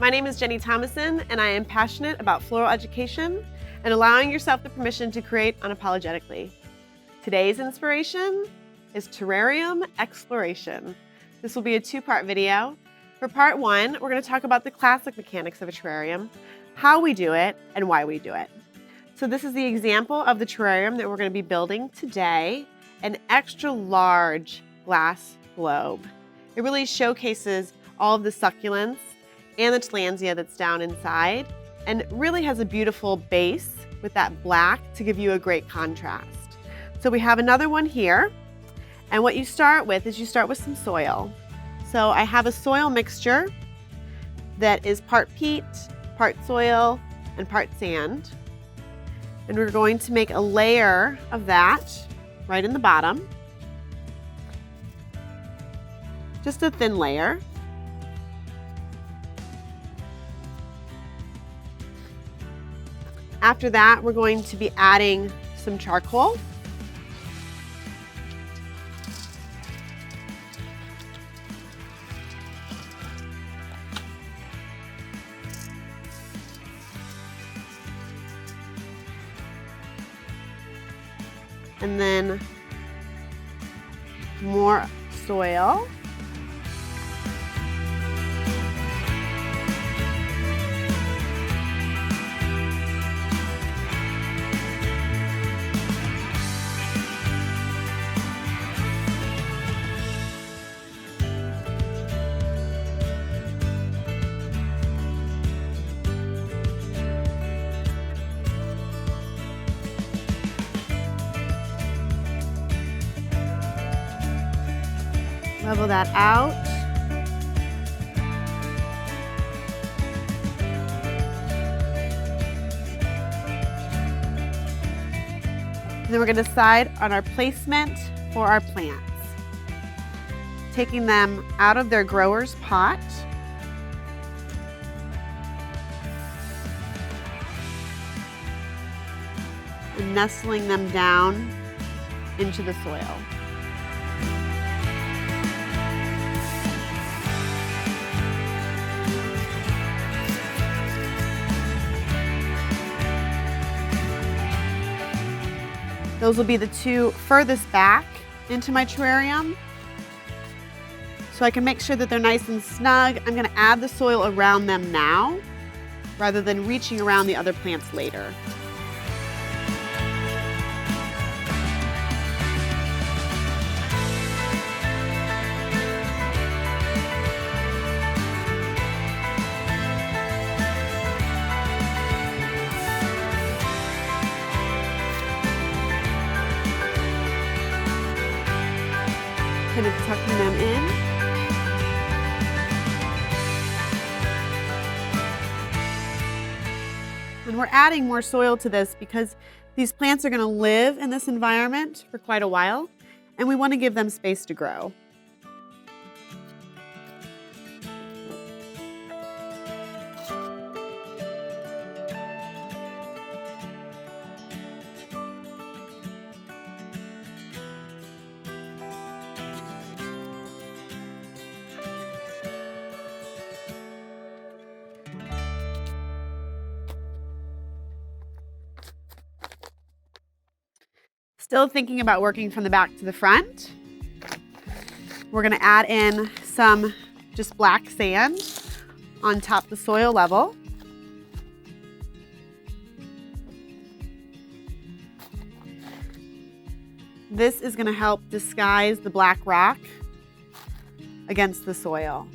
My name is Jenny Thomason, and I am passionate about floral education and allowing yourself the permission to create unapologetically. Today's inspiration is terrarium exploration. This will be a two-part video. For part one, we're going to talk about the classic mechanics of a terrarium, how we do it, and why we do it. So this is the example of the terrarium that we're going to be building today, an extra large glass globe. It really showcases all of the succulents and the tillandsia that's down inside, and really has a beautiful base with that black to give you a great contrast. So we have another one here, and what you start with is you start with some soil. So I have a soil mixture that is part peat, part soil, and part sand. And we're going to make a layer of that right in the bottom. Just a thin layer. After that, we're going to be adding some charcoal. And then more soil. Level that out. And then we're going to decide on our placement for our plants. Taking them out of their grower's pot. And nestling them down into the soil. Those will be the two furthest back into my terrarium. So I can make sure that they're nice and snug. I'm going to add the soil around them now, rather than reaching around the other plants later. Kind of tucking them in. And we're adding more soil to this because these plants are going to live in this environment for quite a while, and we want to give them space to grow. Still thinking about working from the back to the front. We're going to add in some just black sand on top of the soil level. This is going to help disguise the black rock against the soil.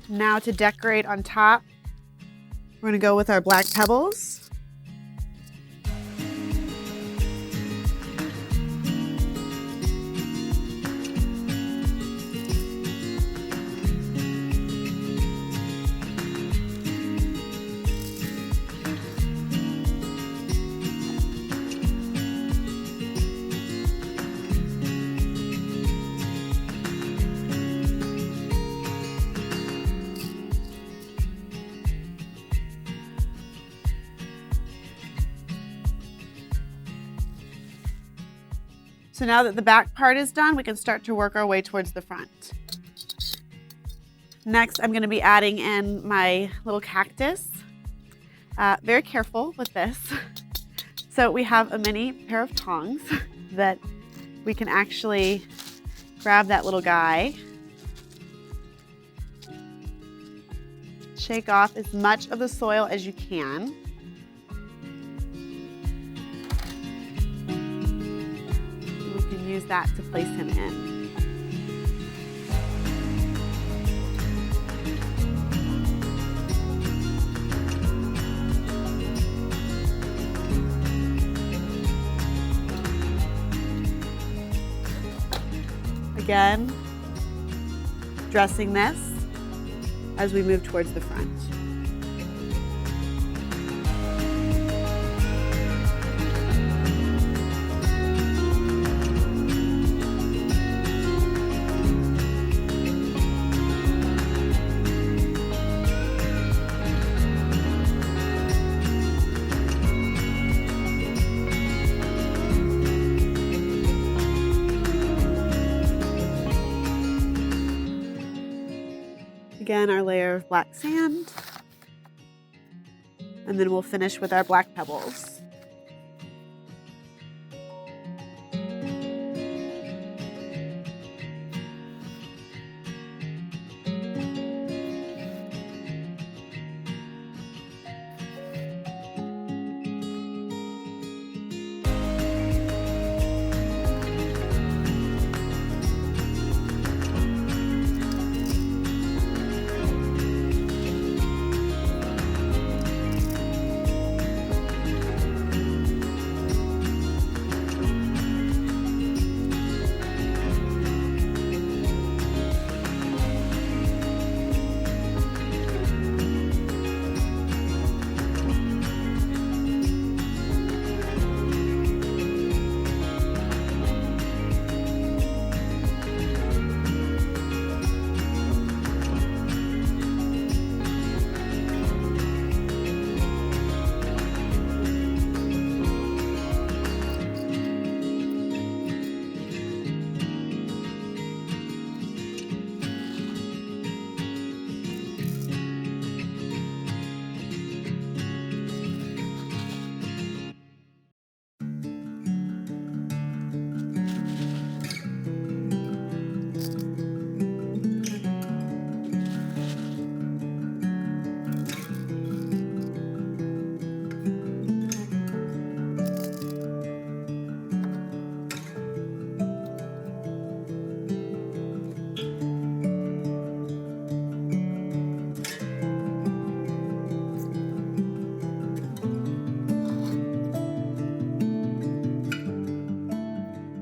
Now to decorate on top, we're going to go with our black pebbles. So now that the back part is done, we can start to work our way towards the front. Next, I'm going to be adding in my little cactus. Very careful with this. So we have a mini pair of tongs that we can actually grab that little guy, shake off as much of the soil as you can. We can use that to place him in. Again, dressing this as we move towards the front. Again, our layer of black sand, and then we'll finish with our black pebbles.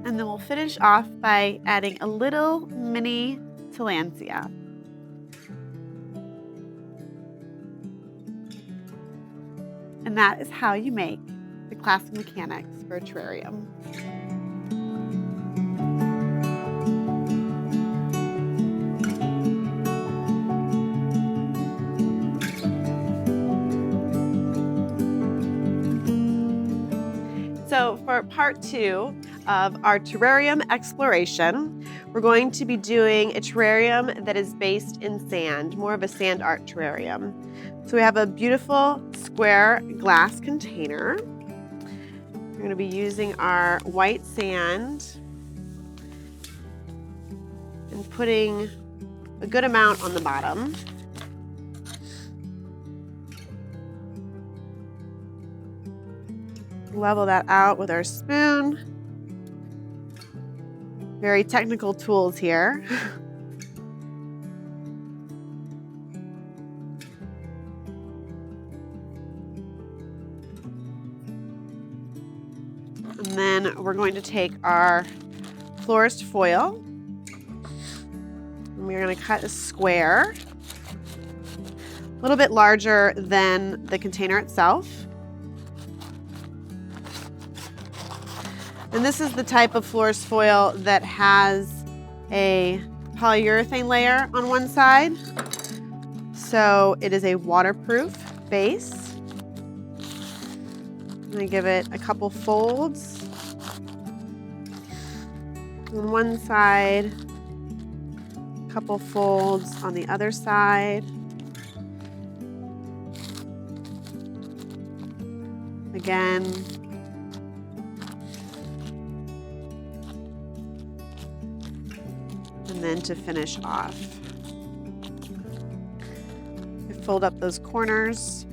And then we'll finish off by adding a little mini tillandsia. And that is how you make the classic mechanics for a terrarium. So for part 2 of our terrarium exploration, we're going to be doing a terrarium that is based in sand, more of a sand art terrarium. So we have a beautiful square glass container. We're going to be using our white sand and putting a good amount on the bottom. Level that out with our spoon. Very technical tools here. And then we're going to take our florist foil and we're going to cut a square, a little bit larger than the container itself. And this is the type of florist foil that has a polyurethane layer on one side. So it is a waterproof base. I'm going to give it a couple folds. on one side, a couple folds on the other side. Again. And then to finish off, I fold up those corners.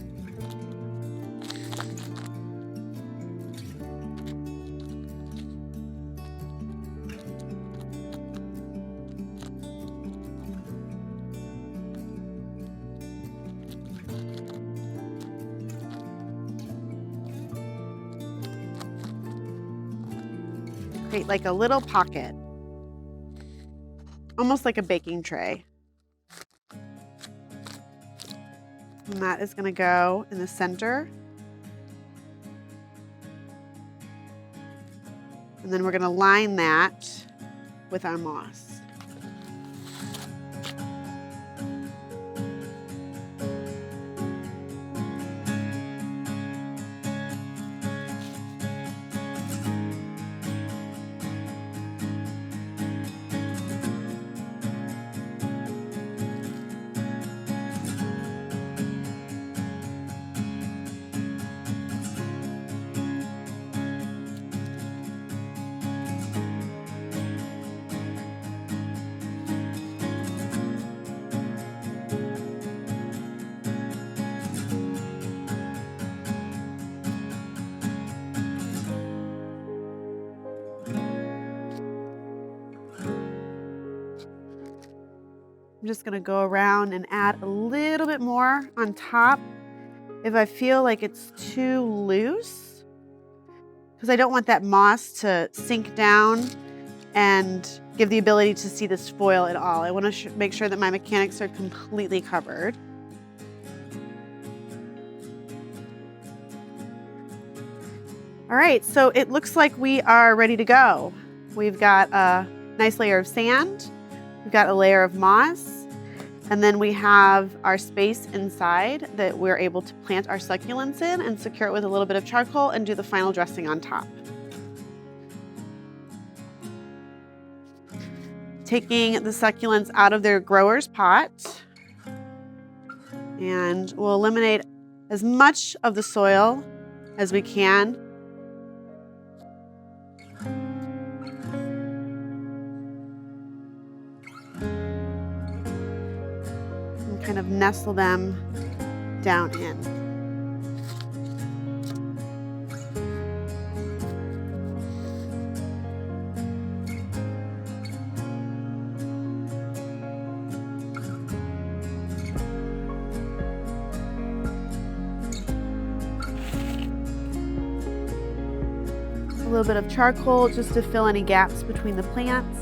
Create like a little pocket, almost like a baking tray. And that is going to go in the center. And then we're going to line that with our moss. I'm just gonna go around and add a little bit more on top if I feel like it's too loose, because I don't want that moss to sink down and give the ability to see this foil at all. I want to make sure that my mechanics are completely covered. All right, so it looks like we are ready to go. We've got a nice layer of sand, we've got a layer of moss, and then we have our space inside that we're able to plant our succulents in and secure it with a little bit of charcoal and do the final dressing on top. Taking the succulents out of their grower's pot, and we'll eliminate as much of the soil as we can. And kind of nestle them down in. A little bit of charcoal just to fill any gaps between the plants.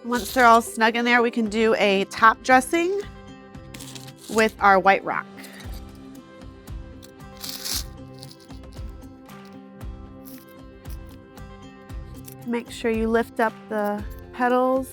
Once they're all snug in there, we can do a top dressing with our white rock. Make sure you lift up the petals.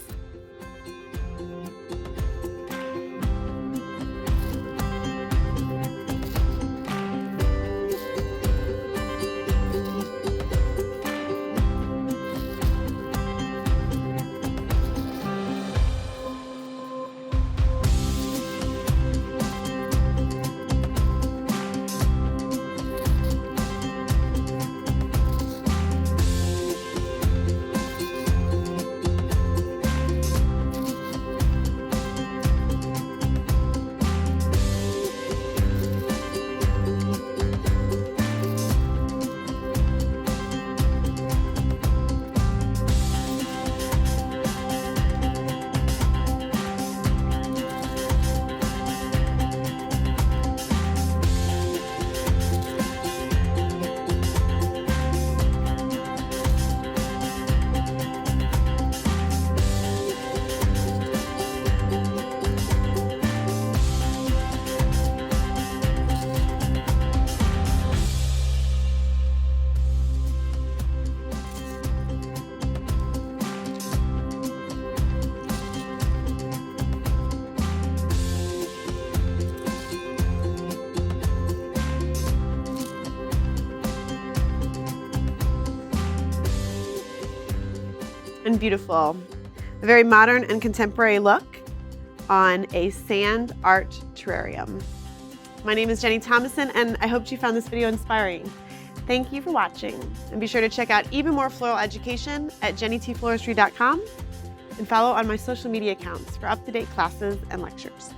And beautiful. A very modern and contemporary look on a sand art terrarium. My name is Jenny Thomason, and I hope you found this video inspiring. Thank you for watching, and be sure to check out even more floral education at jennytfloristry.com and follow on my social media accounts for up-to-date classes and lectures.